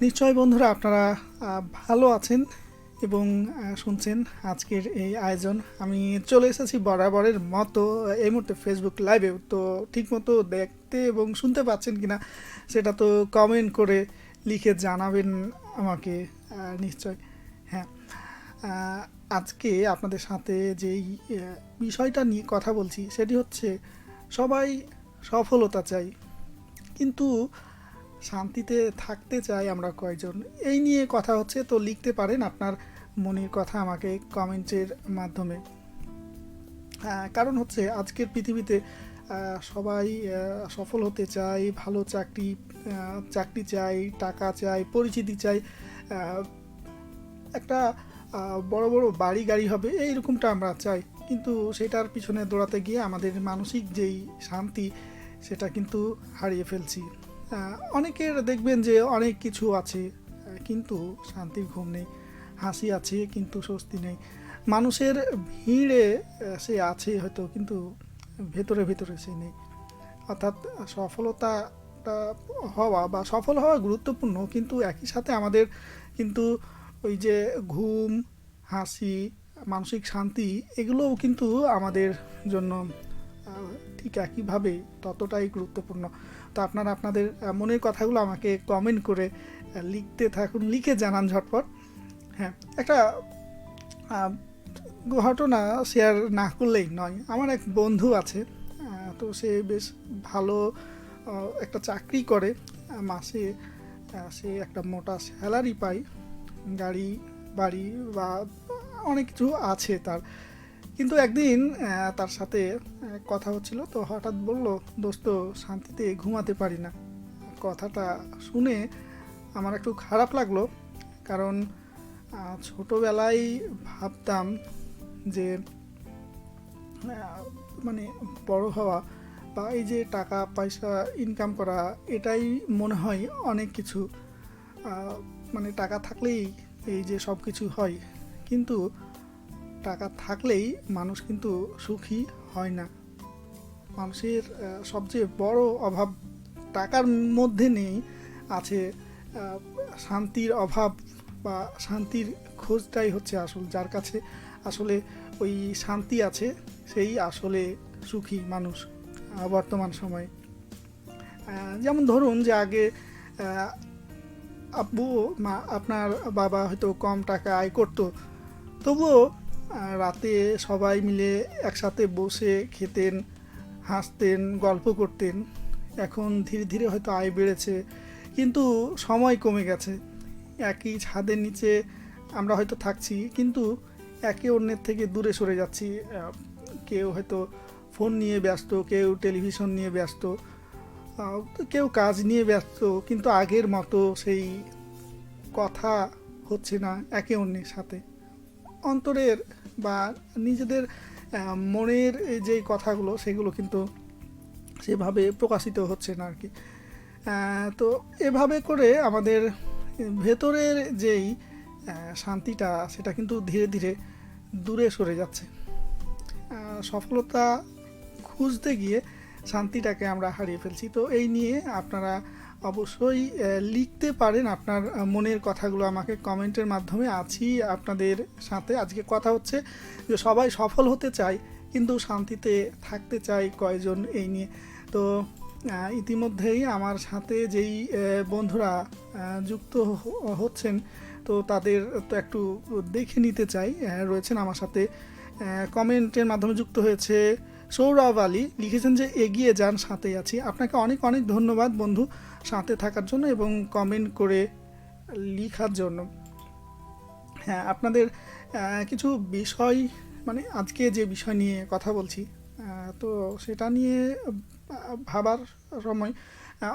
নিশ্চয় বন্ধুরা আপনারা ভালো আছেন এবং শুনছেন আজকের এই আয়োজন। আমি চলে এসেছি বরাবরের মতো এই মুহূর্তে ফেসবুক লাইভে। তো ঠিকমতো দেখতে এবং শুনতে পাচ্ছেন কিনা সেটা তো কমেন্ট করে লিখে জানাবেন আমাকে নিশ্চয়। হ্যাঁ, আহ, আজকে আপনাদের সাথে যেই বিষয়টা নিয়ে কথা বলছি সেটি হচ্ছে সবাই সফলতা চাই, কিন্তু শান্তিতে থাকতে চাই আমরা কয়জন, এই নিয়ে কথা হচ্ছে। তো লিখতে পারেন আপনার মনের কথা আমাকে কমেন্টের মাধ্যমে। কারণ হচ্ছে আজকের পৃথিবীতে সবাই সফল হতে চাই, ভালো চাকরি চাই, টাকা চাই, পরিচিতি চাই, আহ, একটা বড় বড় বাড়ি গাড়ি হবে এইরকমটা আমরা চাই। কিন্তু সেটার পিছনে দৌড়াতে গিয়ে আমাদের মানসিক যেই শান্তি সেটা কিন্তু হারিয়ে ফেলছি। অনেকের দেখবেন যে অনেক কিছু আছে, কিন্তু শান্তির ঘুম নেই। হাসি আছে কিন্তু স্বস্তি নেই। মানুষের ভিড়ে সে আছে হয়তো, কিন্তু ভেতরে ভেতরে সে নেই। অর্থাৎ সফলতাটা হওয়া বা সফল হওয়া গুরুত্বপূর্ণ, কিন্তু একই সাথে আমাদের কিন্তু ওই যে ঘুম, হাসি, মানসিক শান্তি, এগুলোও কিন্তু আমাদের জন্য ঠিক একইভাবে ততটাই গুরুত্বপূর্ণ। তো আপনারা আপনাদের মনের কথাগুলো আমাকে কমেন্ট করে লিখতে থাকুন, লিখে জানান ঝটপট। হ্যাঁ, একটা আহ, ঘটনা শেয়ার না করলেই নয়। আমার এক বন্ধু আছে, তো সে বেশ ভালো একটা চাকরি করে। মাসে সে একটা মোটা স্যালারি পায়, গাড়ি বাড়ি বা অনেক কিছু আছে তার। কিন্তু একদিন তার সাথে কথা হচ্ছিল, তো হঠাৎ বলল, দোস্ত, শান্তিতে ঘুমাতে পারি না। কথাটা শুনে আমার একটু খারাপ লাগলো। কারণ ছোটোবেলায় ভাবতাম যে মানে বড় হওয়া বা এই যে টাকা পয়সা ইনকাম করা, এটাই মনে হয় অনেক কিছু। মানে টাকা থাকলেই এই যে সব কিছু হয়, কিন্তু টাকা থাকলেই মানুষ কিন্তু সুখী হয় না। মানুষের সবচেয়ে বড় অভাব টাকার মধ্যে নেই, আছে শান্তির অভাব বা শান্তির খোঁজটাই হচ্ছে আসল। যার কাছে আসলে ওই শান্তি আছে সেই আসলে সুখী মানুষ বর্তমান সময়ে। যেমন ধরুন যে আগে আব্বু মা আপনার বাবা হয়তো কম টাকা আয় করতো, তবুও রাতে সবাই মিলে একসাথে বসে খেতেন, হাসতেন, গল্প করতেন। এখন ধীরে ধীরে হয়তো আয় বেড়েছে, কিন্তু সময় কমে গেছে। একই ছাদের নিচে আমরা হয়তো থাকছি, কিন্তু একে অন্যের থেকে দূরে সরে যাচ্ছি। কেউ হয়তো ফোন নিয়ে ব্যস্ত, কেউ টেলিভিশন নিয়ে ব্যস্ত, কেউ কাজ নিয়ে ব্যস্ত, কিন্তু আগের মতো সেই কথা হচ্ছে না একে অন্যের সাথে। অন্তরের বা নিজেদের মনের যে কথাগুলো সেগুলো কিন্তু সেভাবে প্রকাশিত হচ্ছে না আর কি। তো এভাবে করে আমাদের ভেতরের যেই শান্তিটা সেটা কিন্তু ধীরে ধীরে দূরে সরে যাচ্ছে। সফলতা খুঁজতে গিয়ে শান্তিটাকে আমরা হারিয়ে ফেলছি। তো এই নিয়ে আপনারা অবশ্যই লিখতে পারেন আপনার মনের কথাগুলো আমাকে কমেন্টের মাধ্যমে। আছি আপনাদের সাথে। আজকে কথা হচ্ছে যে সবাই সফল হতে চায়, কিন্তু শান্তিতে থাকতে চায় কয়জন, এই নিয়ে। তো ইতিমধ্যেই আমার সাথে যেই বন্ধুরা যুক্ত হচ্ছেন, তো তাদের তো একটু দেখে নিতে চাই। রয়েছেন আমার সাথে, কমেন্টের মাধ্যমে যুক্ত হয়েছে সৌরভ আলী, লিখেছেন যে এগিয়ে যান, সাথে আছি। আপনাকে অনেক অনেক ধন্যবাদ বন্ধু, সাথে থাকার জন্য এবং কমেন্ট করে লিখার জন্য। হ্যাঁ, আপনাদের কিছু বিষয়, মানে আজকে যে বিষয় নিয়ে কথা বলছি, তো সেটা নিয়ে ভাবার সময়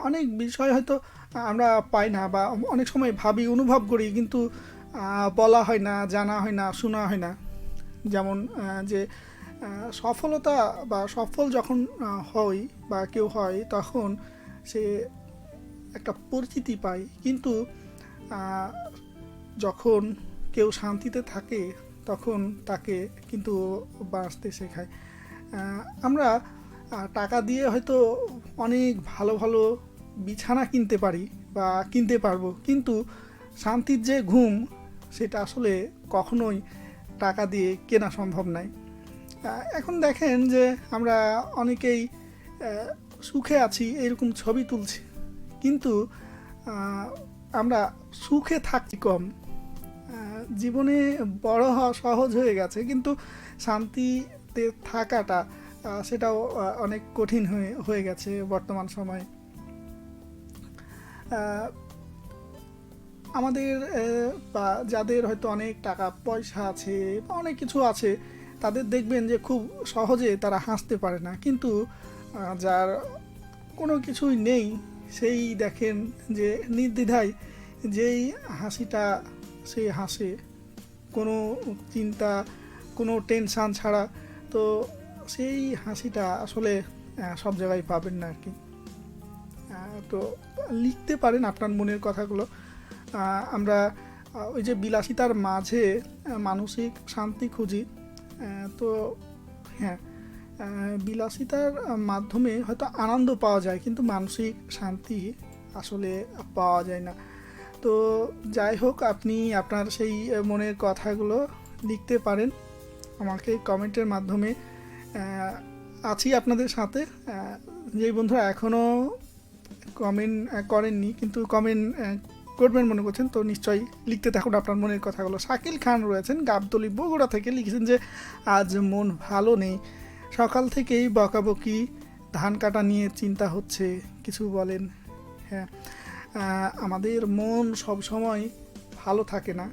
অনেক বিষয় হয়তো আমরা পাই না, বা অনেক সময় ভাবি, অনুভব করি, কিন্তু বলা হয় না, জানা হয় না, শোনা হয় না। যেমন যে সফলতা বা সফল যখন হয় বা কেউ হয়, তখন সে একটা পরিচিতি পায়, কিন্তু আহ, যখন কেউ শান্তিতে থাকে তখন তাকে কিন্তু বাঁচতে শেখায়। আমরা টাকা দিয়ে হয়তো অনেক ভালো ভালো বিছানা কিনতে পারি, বা কিনতে পারবো, কিন্তু শান্তির যে ঘুম সেটা আসলে কখনোই টাকা দিয়ে কেনা সম্ভব নয়। এখন দেখেন যে আমরা অনেকেই সুখে আছি এরকম ছবি তুলছি, কিন্তু আমরা সুখে থাকছি কম। জীবনে বড় হওয়া সহজ হয়ে গেছে, কিন্তু শান্তিতে থাকাটা সেটাও অনেক কঠিন হয়ে গেছে বর্তমান সময়ে। আমাদের বা যাদের হয়তো অনেক টাকা পয়সা আছে বা অনেক কিছু আছে, তাদের দেখবেন যে খুব সহজে তারা হাসতে পারে না, কিন্তু যার কোনো কিছুই নেই সেই দেখেন যে নির্দ্বিধায় যেই হাসিটা সে হাসে, কোনো চিন্তা, কোনো টেনশান ছাড়া। তো সেই হাসিটা আসলে সব জায়গায় পাবেন না আর কি। তো লিখতে পারেন আপনার মনের কথাগুলো। আমরা ওই যে বিলাসিতার মাঝে মানসিক শান্তি খুঁজি। তো হ্যাঁ, বিলাসিতার মাধ্যমে হয়তো আনন্দ পাওয়া যায়, কিন্তু মানসিক শান্তি আসলে পাওয়া যায় না। তো যাই হোক, আপনি আপনার সেই মনের কথাগুলো লিখতে পারেন আমাকে কমেন্টের মাধ্যমে। আছি আপনাদের সাথে। যেই বন্ধুরা এখনও কমেন্ট করেননি কিন্তু কমেন্ট করবেন মনে করছেন, তো নিশ্চয়ই লিখতে থাকুন আপনার মনের কথাগুলো। শাকিল খান রয়েছেন গাবতলী বগুড়া থেকে, লিখেছেন যে আজ মন ভালো নেই, সকাল থেকেই বকাবকি, ধান কাটা নিয়ে চিন্তা হচ্ছে, কিছু বলেন। হ্যাঁ, আমাদের মন সব সময় ভালো থাকে না।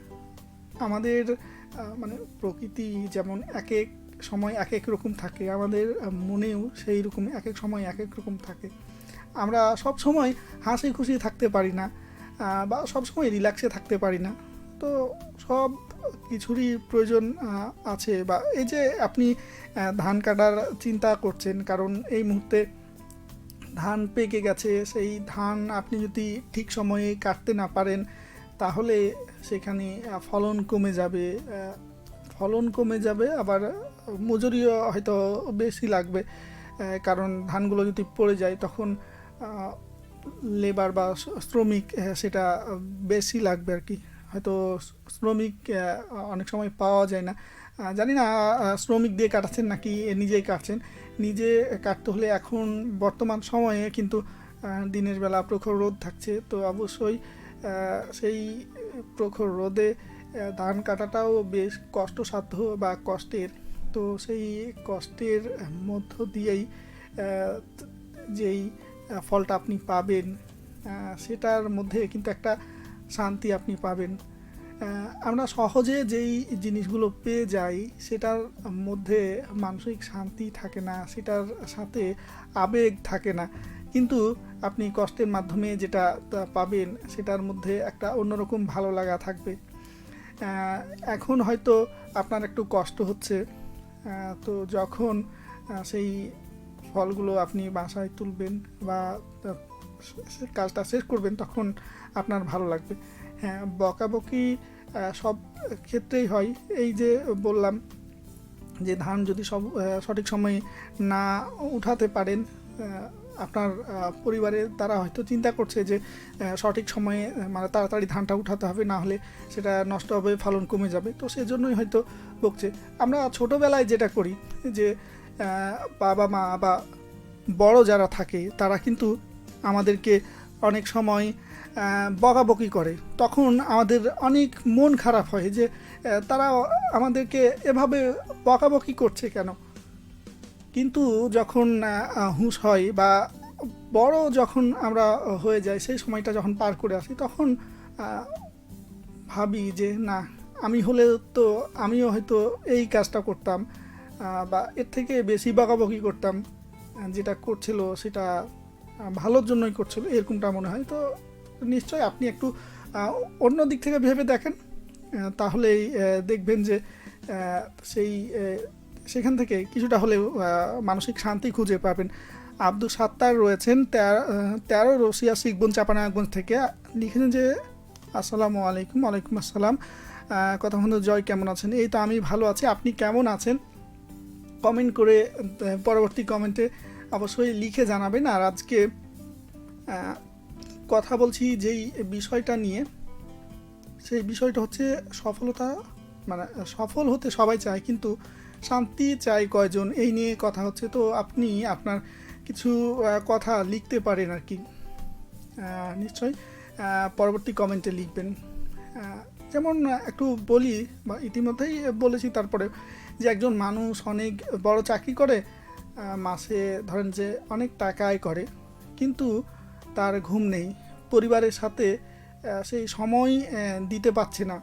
আমাদের মানে প্রকৃতি যেমন এক এক সময় এক এক রকম থাকে, আমাদের মনেও সেই রকম এক এক সময় এক এক রকম থাকে। আমরা সব সময় হাসি খুশি থাকতে পারি না, বা সব সময় রিল্যাক্সে থাকতে পারি না। তো সব কিছুরই প্রয়োজন আছে। বা এই যে আপনি ধান কাটার চিন্তা করছেন, কারণ এই মুহূর্তে ধান পেকে গেছে, সেই ধান আপনি যদি ঠিক সময়ে কাটতে না পারেন তাহলে সেখানে ফলন কমে যাবে, আবার মজুরিও হয়তো বেশি লাগবে। কারণ ধানগুলো যদি পড়ে যায় তখন লেবার বা শ্রমিক সেটা বেশি লাগবে আর কি। হয়তো শ্রমিক অনেক সময় পাওয়া যায় না। জানি না শ্রমিক দিয়ে কাটাচ্ছেন নাকি নিজেই কাটছেন। নিজে কাটতে হলে এখন বর্তমান সময়ে কিন্তু দিনের বেলা প্রখর রোদ থাকছে, তো অবশ্যই সেই প্রখর রোদে ধান কাটাটাও বেশ কষ্টসাধ্য বা কষ্টের। তো সেই কষ্টের মধ্য দিয়েই যেই ফলটা আপনি পাবেন সেটার মধ্যে কিন্তু একটা শান্তি আপনি পাবেন। আমরা সহজে যেই জিনিসগুলো পেয়ে যাই সেটার মধ্যে মানসিক শান্তি থাকে না, সেটার সাথে আবেগ থাকে না, কিন্তু আপনি কষ্টের মাধ্যমে যেটা পাবেন সেটার মধ্যে একটা অন্যরকম ভালো লাগা থাকবে। এখন হয়তো আপনার একটু কষ্ট হচ্ছে, তো যখন সেই ফলগুলো আপনি বাসায় তুলবেন বা কাজটা শেষ করবেন তখন আপনার ভালো লাগবে। হ্যাঁ, বকাবকি সব ক্ষেত্রেই হয়। এই যে বললাম যে ধান যদি সঠিক সময়ে না উঠাতে পারেন, আপনার পরিবারের তারা হয়তো চিন্তা করছে যে সঠিক সময়ে মানে তাড়াতাড়ি ধানটা উঠাতে হবে, না হলে সেটা নষ্ট হবে, ফলন কমে যাবে, তো সেজন্যই হয়তো বকছে। আমরা ছোটোবেলায় যেটা করি যে বাবা মা বা বড় যারা থাকে তারা কিন্তু আমাদেরকে অনেক সময় বকাবকি করে, তখন আমাদের অনেক মন খারাপ হয় যে তারা আমাদেরকে এভাবে বকাবকি করছে কেন। কিন্তু যখন হুঁশ হয় বা বড় যখন আমরা হয়ে যাই, সেই সময়টা যখন পার করে আসি, তখন ভাবি যে না, আমি হলে তো আমিও হয়তো এই কাজটা করতাম, বা এর থেকে বেশি বকাবকি করতাম, যেটা করছিল সেটা ভালোর জন্যই করছিল, এরকমটা মনে হয়। তো নিশ্চয়ই আপনি একটু অন্য দিক থেকে ভেবে দেখেন, তাহলেই দেখবেন যে সেই সেখান থেকে কিছুটা হলেও মানসিক শান্তি খুঁজে পাবেন। আব্দুল সাত্তার রয়েছেন 13 রশিয়া শিখবন চাপানাগঞ্জ থেকে, লিখেছেন যে আসসালামু আলাইকুম। ওয়ালাইকুম আসসালাম। কথা বন্ধু জয়, কেমন আছেন? এই তো আমি ভালো আছি, আপনি কেমন আছেন? কমেন্ট করে পরবর্তী কমেন্টে অবশ্যই লিখে জানাবেন। আর আজকে কথা বলছি যেই বিষয়টা নিয়ে, সেই বিষয়টা হচ্ছে সফলতা, মানে সফল হতে সবাই চায়, কিন্তু শান্তি চায় কয়জন, এই নিয়ে কথা হচ্ছে। তো আপনি আপনার কিছু কথা লিখতে পারেন আর কি, নিশ্চয়ই পরবর্তী কমেন্টে লিখবেন। যেমন একটু বলি, বা ইতিমধ্যেই বলেছি, তারপরে যে একজন মানুষ অনেক বড় চাকরি করে, মাসে ধরেন যে অনেক টাকা আয় করে, কিন্তু তার ঘুম নেই, পরিবারের সাথে সেই সময় দিতে পারছে না,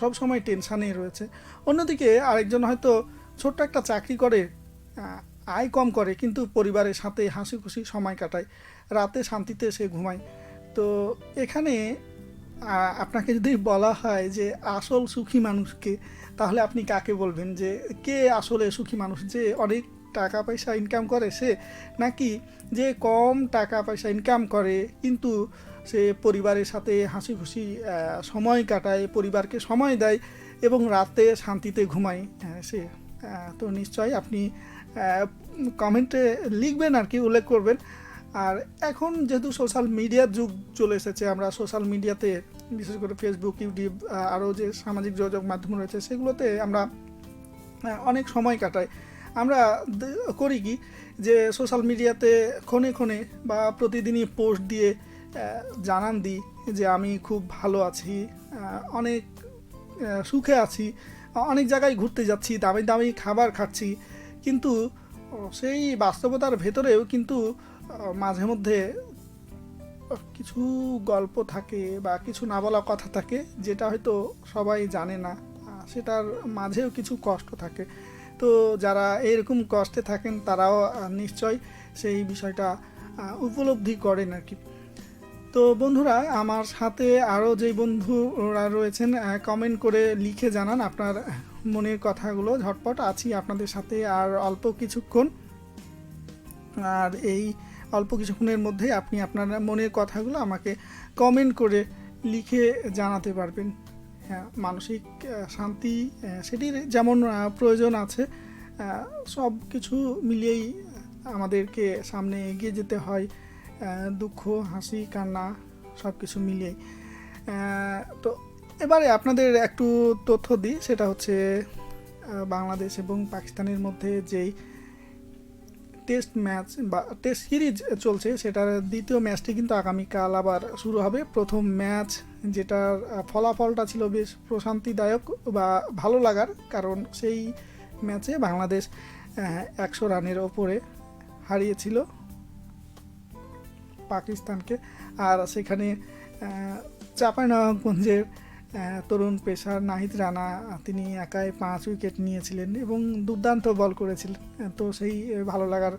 সব সময় টেনশানেই রয়েছে। অন্যদিকে আরেকজন হয়তো ছোট্ট একটা চাকরি করে, আয় কম করে, কিন্তু পরিবারের সাথে হাসি খুশি সময় কাটায়, রাতে শান্তিতে সে ঘুমায়। তো এখানে আপনাকে যদি বলা হয় যে আসল সুখী মানুষকে, তাহলে আপনি কাকে বলবেন? যে কে আসলে সুখী মানুষ? যে অনেক টাকা পয়সা ইনকাম করে সে, নাকি যে কম টাকা পয়সা ইনকাম করে কিন্তু সে পরিবারের সাথে হাসি খুশি সময় কাটায়, পরিবারকে সময় দেয় এবং রাতে শান্তিতে ঘুমায় সে? তো নিশ্চয়ই আপনি কমেন্টে লিখবেন আর কি, উল্লেখ করবেন। আর এখন যেহেতু সোশ্যাল মিডিয়ার যুগ চলে এসেছে, আমরা সোশ্যাল মিডিয়াতে, বিশেষ করে ফেসবুক, ইউটিউব, আরও যে সামাজিক যোগাযোগ মাধ্যম রয়েছে, সেগুলোতে আমরা অনেক সময় কাটাই। আমরা করি কি, যে সোশ্যাল মিডিয়াতে ক্ষণে ক্ষণে বা প্রতিদিনই পোস্ট দিয়ে জানান দিই যে আমি খুব ভালো আছি, অনেক সুখে আছি, অনেক জায়গায় ঘুরতে যাচ্ছি, দামি দামি খাবার খাচ্ছি। কিন্তু সেই বাস্তবতার ভেতরেও কিন্তু মাঝে মধ্যে কিছু গল্প থাকে বা কিছু না বলা কথা থাকে, যেটা হয়তো সবাই জানে না, সেটার মাঝেও কিছু কষ্ট থাকে। তো যারা এরকম কষ্টে থাকেন তারাও নিশ্চয় সেই বিষয়টা উপলব্ধি করেন আর কি। তো বন্ধুরা, আমার সাথে আরও যেই বন্ধুরা রয়েছেন, কমেন্ট করে লিখে জানান আপনার মনের কথাগুলো। ঝটপট আছি আপনাদের সাথে আর অল্প কিছুক্ষণ, আর এই অল্প কিছুক্ষণের মধ্যে আপনি আপনার মনের কথাগুলো আমাকে কমেন্ট করে লিখে জানাতে পারবেন। হ্যাঁ, মানসিক শান্তি সেটির যেমন প্রয়োজন আছে, সব কিছু মিলিয়েই আমাদেরকে সামনে এগিয়ে যেতে হয়, দুঃখ, হাসি, কান্না সব কিছু মিলিয়েই। তো এবারে আপনাদের একটু তথ্য দিই, সেটা হচ্ছে বাংলাদেশ এবং পাকিস্তানের মধ্যে যেই টেস্ট ম্যাচ বা টেস্ট সিরিজ চলছে, সেটার দ্বিতীয় ম্যাচটি কিন্তু আগামীকাল আবার শুরু হবে। প্রথম ম্যাচ, যেটার ফলাফলটা ছিল বেশ প্রশান্তিদায়ক বা ভালো লাগার, কারণ সেই ম্যাচে বাংলাদেশ 100 রানের ওপরে হারিয়েছিল পাকিস্তানকে। আর সেখানে চাঁপাইনবাবগঞ্জের তরুণ পেসার নাহিদ রানা, তিনি একাই 5 উইকেট নিয়েছিলেন এবং দুর্দান্ত বল করেছিলেন। তো সেই ভালো লাগার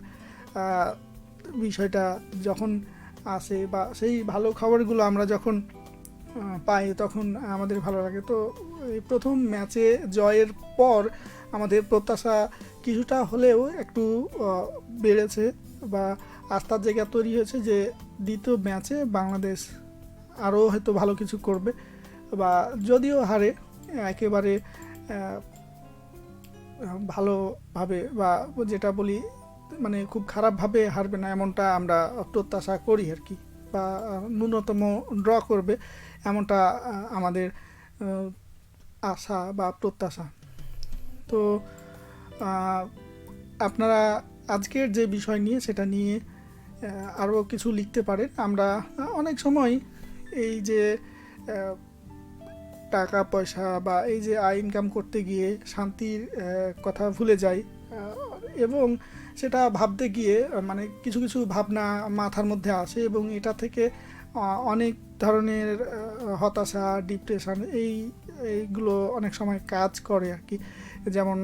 বিষয়টা যখন আসে, বা সেই ভালো খবরগুলো আমরা যখন পাই, তখন আমাদের ভালো লাগে। তো এই প্রথম ম্যাচে জয়ের পর আমাদের প্রত্যাশা কিছুটা হলেও একটু বেড়েছে, বা আস্থার জায়গা তৈরি হয়েছে যে দ্বিতীয় ম্যাচে বাংলাদেশ আরও হয়তো ভালো কিছু করবে, বা যদিও হারে একেবারে ভালোভাবে, বা যেটা বলি মানে খুব খারাপভাবে হারবে না, এমনটা আমরা প্রত্যাশা করি আর কি, বা ন্যূনতম ড্র করবে, এমনটা আমাদের আশা বা প্রত্যাশা। তো আপনারা আজকের যে বিষয় নিয়ে, সেটা নিয়ে আরও কিছু লিখতে পারেন। আমরা অনেক সময় এই যে টাকা পয়সা বা এই যে আয় ইনকাম করতে গিয়ে শান্তির কথা ভুলে যাই, এবং সেটা ভাবতে গিয়ে মানে কিছু কিছু ভাবনা মাথার মধ্যে আসে, এবং এটা থেকে অনেক ধরনের হতাশা, ডিপ্রেশন এইগুলো অনেক সময় কাজ করে আর কি। যেমন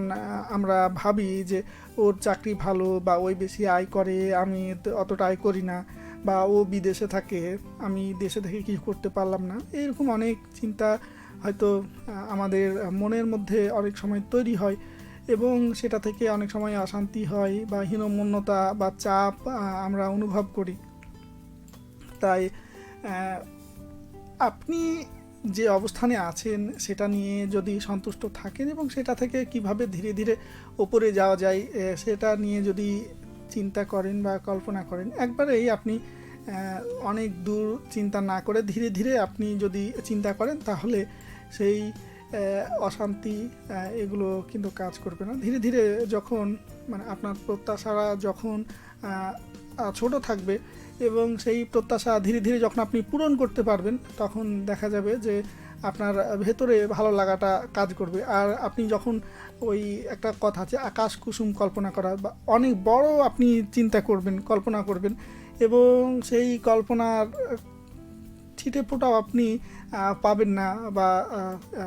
আমরা ভাবি যে ওর চাকরি ভালো, বা ওই বেশি আয় করে, আমি অতটা আয় করি না, বা ও বিদেশে থাকে, আমি দেশে থেকে কিছু করতে পারলাম না। এরকম অনেক চিন্তা হয়তো আমাদের মনের মধ্যে অনেক সময় তৈরি হয়, এবং সেটা থেকে অনেক সময় অশান্তি হয় বা হীনমন্যতা বা চাপ আমরা অনুভব করি। তাই আপনি যে অবস্থানে আছেন সেটা নিয়ে যদি সন্তুষ্ট থাকেন, এবং সেটা থেকে কিভাবে ধীরে ধীরে ওপরে যাওয়া যায় সেটা নিয়ে যদি চিন্তা করেন বা কল্পনা করেন, একবারেই আপনি অনেক দূর চিন্তা না করে ধীরে ধীরে আপনি যদি চিন্তা করেন তাহলে সেই অশান্তি এগুলো কিন্তু কাজ করবে না। ধীরে ধীরে যখন মানে আপনার প্রত্যাশারা যখন ছোট থাকবে এবং সেই প্রত্যাশা ধীরে ধীরে যখন আপনি পূরণ করতে পারবেন, তখন দেখা যাবে যে আপনার ভেতরে ভালো লাগাটা কাজ করবে। আর আপনি যখন ওই একটা কথা আছে আকাশ কুসুম কল্পনা করা, বা অনেক বড় আপনি চিন্তা করবেন, কল্পনা করবেন এবং সেই কল্পনার ছিটে ফোটাও আপনি পাবেন না বা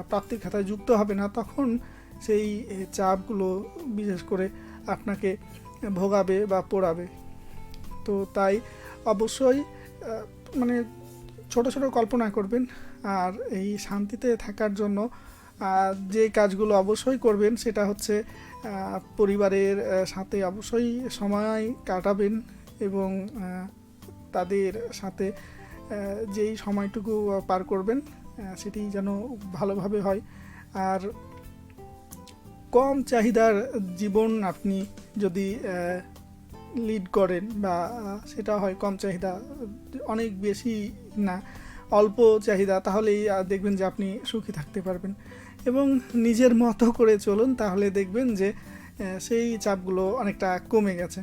প্রাপ্তির খাতায় যুক্ত হবে না, তখন সেই চাপগুলো বিশেষ করে আপনাকে ভোগাবে বা পোড়াবে। তো তাই অবশ্যই মানে ছোট ছোট কল্পনা করবেন। আর এই শান্তিতে থাকার জন্য যে কাজগুলো অবশ্যই করবেন সেটা হচ্ছে পরিবারের সাথে অবশ্যই সময় কাটাবেন এবং তাদের সাথে যেই সময়টুকু পার করবেন সেটি যেন ভালোভাবে হয়। আর কম চাহিদার জীবন আপনি যদি লিড করেন বা সেটা হয় কম চাহিদা, অনেক বেশি না, অল্প চাহিদা, তাহলেই দেখবেন যে আপনি সুখী থাকতে পারবেন। এবং নিজের মতো করে চলুন, তাহলে দেখবেন যে সেই চাপগুলো অনেকটা কমে গেছে।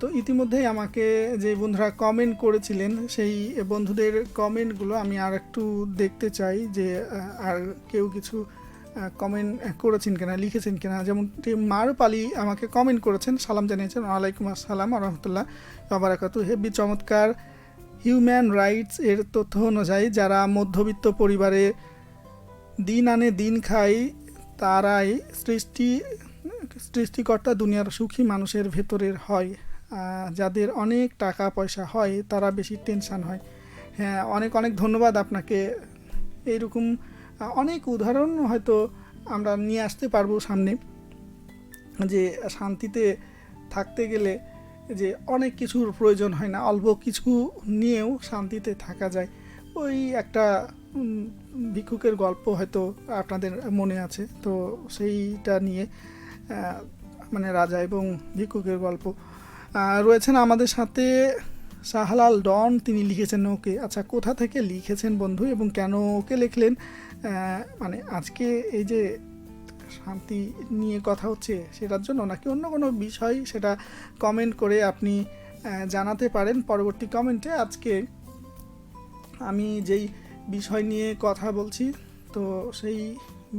তো ইতিমধ্যেই আমাকে যে বন্ধুরা কমেন্ট করেছিলেন সেই বন্ধুদের কমেন্টগুলো আমি আর একটু দেখতে চাই যে আর কেউ কিছু কমেন্ট করেছেন কিনা, লিখেছেন কিনা। যেমন মারুপ আলী আমাকে কমেন্ট করেছেন, সালাম জানিয়েছেন, ওয়ালাইকুম আসসালাম রহমতুল্লাহ বারাকাতু। হেবি চমৎকার। হিউম্যান রাইটস এর তথ্য অনুযায়ী যারা মধ্যবিত্ত পরিবারে দিন আনে দিন খায় তারাই সৃষ্টিকর্তা দুনিয়ার সুখী মানুষের ভেতরের হয়। যাদের অনেক টাকা পয়সা হয় তারা বেশি টেনশান হয়। হ্যাঁ, অনেক অনেক ধন্যবাদ আপনাকে। এইরকম অনেক উদাহরণ হয়তো আমরা নিয়ে আসতে পারবো সামনে, যে শান্তিতে থাকতে গেলে যে অনেক কিছুর প্রয়োজন হয় না, অল্প কিছু নিয়েও শান্তিতে থাকা যায়। ওই একটা ভিক্ষুকের গল্প হয়তো আপনাদের মনে আছে, তো সেইটা নিয়ে মানে রাজা এবং ভিক্ষুকের গল্প রয়েছেন আমাদের সাথে। শাহলাল ডন তিনি লিখেছেন ওকে। আচ্ছা, কোথা থেকে লিখেছেন বন্ধু এবং কেন ওকে লিখলেন? মানে আজকে এই যে শান্তি নিয়ে কথা হচ্ছে সেটার জন্য নাকি অন্য কোনো বিষয়, সেটা কমেন্ট করে আপনি জানাতে পারেন পরবর্তী কমেন্টে। আজকে আমি যেই বিষয় নিয়ে কথা বলছি, তো সেই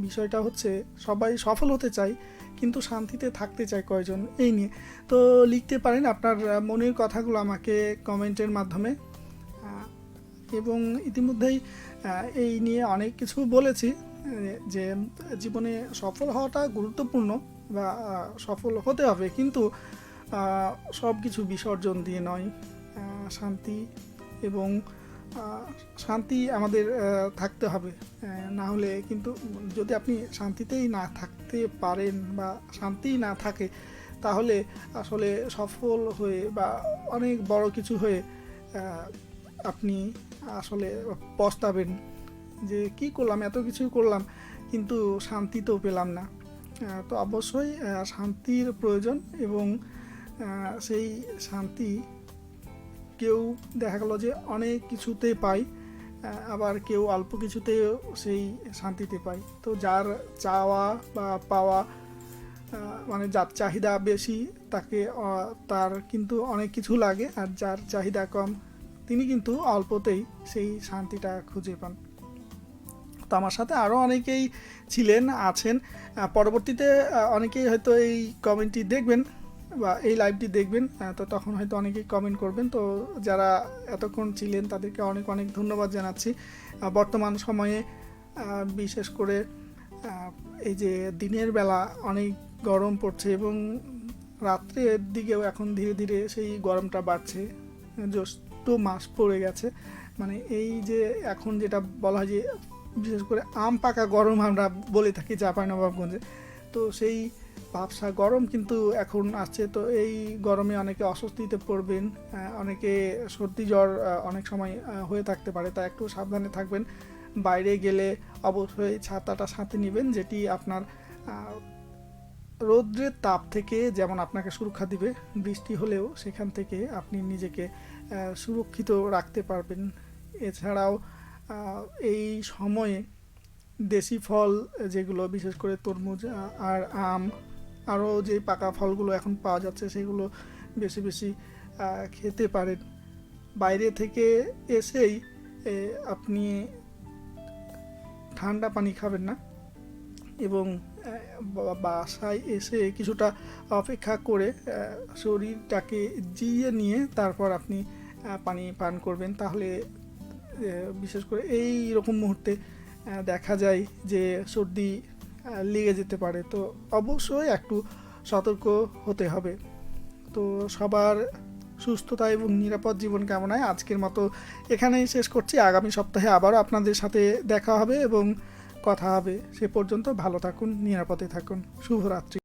বিষয়টা হচ্ছে সবাই সফল হতে চায় কিন্তু শান্তিতে থাকতে চায় কয়জন, এই নিয়ে। তো লিখতে পারেন আপনার মনের কথাগুলো আমাকে কমেন্টের মাধ্যমে। এবং ইতিমধ্যেই এই নিয়ে অনেক কিছু বলেছি যে জীবনে সফল হওয়াটা গুরুত্বপূর্ণ বা সফল হতে হবে, কিন্তু সব কিছু বিসর্জন দিয়ে নয়। শান্তি এবং শান্তি আমাদের থাকতে হবে, না হলে কিন্তু যদি আপনি শান্তিতেই না থাকতে পারেন বা শান্তিই না থাকে, তাহলে আসলে সফল হয়ে বা অনেক বড় কিছু হয়ে আপনি আসলে পস্তাবেন যে কি করলাম, এত কিছু করলাম কিন্তু শান্তি তো পেলাম না। তো অবশ্যই শান্তির প্রয়োজন এবং সেই শান্তি কেউ দেখা গেল যে অনেক কিছুতে পায়, আবার কেউ অল্প কিছুতেও সেই শান্তিতে পায়। তো যার চাওয়া বা পাওয়া মানে যার চাহিদা বেশি তাকে তার কিন্তু অনেক কিছু লাগে, আর যার চাহিদা কম তিনি কিন্তু অল্পতেই সেই শান্তিটা খুঁজে পান। তো আমার সাথে আরও অনেকেই ছিলেন, আছেন। পরবর্তীতে অনেকেই হয়তো এই কমেন্টটি দেখবেন বা এই লাইভটি দেখবেন, তো তখন হয়তো অনেকেই কমেন্ট করবেন। তো যারা এতক্ষণ ছিলেন তাদেরকে অনেক অনেক ধন্যবাদ জানাচ্ছি। বর্তমান সময়ে বিশেষ করে এই যে দিনের বেলা অনেক গরম পড়ছে এবং রাত্রের দিকেও এখন ধীরে ধীরে সেই গরমটা বাড়ছে, জ্যৈষ্ঠ মাস পড়ে গেছে। মানে এই যে এখন যেটা বলা হয় যে বিশেষ করে আম পাকা গরম আমরা বলে থাকি চাঁপাইনবাবগঞ্জে, তো সেই ভাবসা গরম কিন্তু এখন আসছে। তো এই গরমে অনেকে অস্বস্তিতে পড়বেন, অনেকে সর্দি জ্বর অনেক সময় হয়ে থাকতে পারে, তাই একটু সাবধানে থাকবেন। বাইরে গেলে অবশ্যই ছাতাটা সাথে নেবেন, যেটি আপনার রৌদ্রের তাপ থেকে যেমন আপনাকে সুরক্ষা দিবে, বৃষ্টি হলেও সেখান থেকে আপনি নিজেকে সুরক্ষিত রাখতে পারবেন। এছাড়াও এই সময়ে দেশি ফল যেগুলো, বিশেষ করে তরমুজ আর আম, আরও যে পাকা ফলগুলো এখন পাওয়া যাচ্ছে সেগুলো বেশি বেশি খেতে পারেন। বাইরে থেকে এসেই আপনি ঠান্ডা পানি খাবেন না, এবং বাসায় এসে কিছুটা অপেক্ষা করে শরীরটাকে জিইয়ে নিয়ে তারপর আপনি পানি পান করবেন। তাহলে বিশেষ করে এই রকম মুহূর্তে দেখা যায় যে সর্দি লেগে যেতে পারে, তো অবশ্যই একটু সতর্ক হতে হবে। তো সবার সুস্থতা এবং নিরাপদ জীবন কামনায় আজকের মতো এখানেই শেষ করছি। আগামী সপ্তাহে আবারও আপনাদের সাথে দেখা হবে এবং কথা হবে। সে পর্যন্ত ভালো থাকুন, নিরাপদে থাকুন। শুভরাত্রি।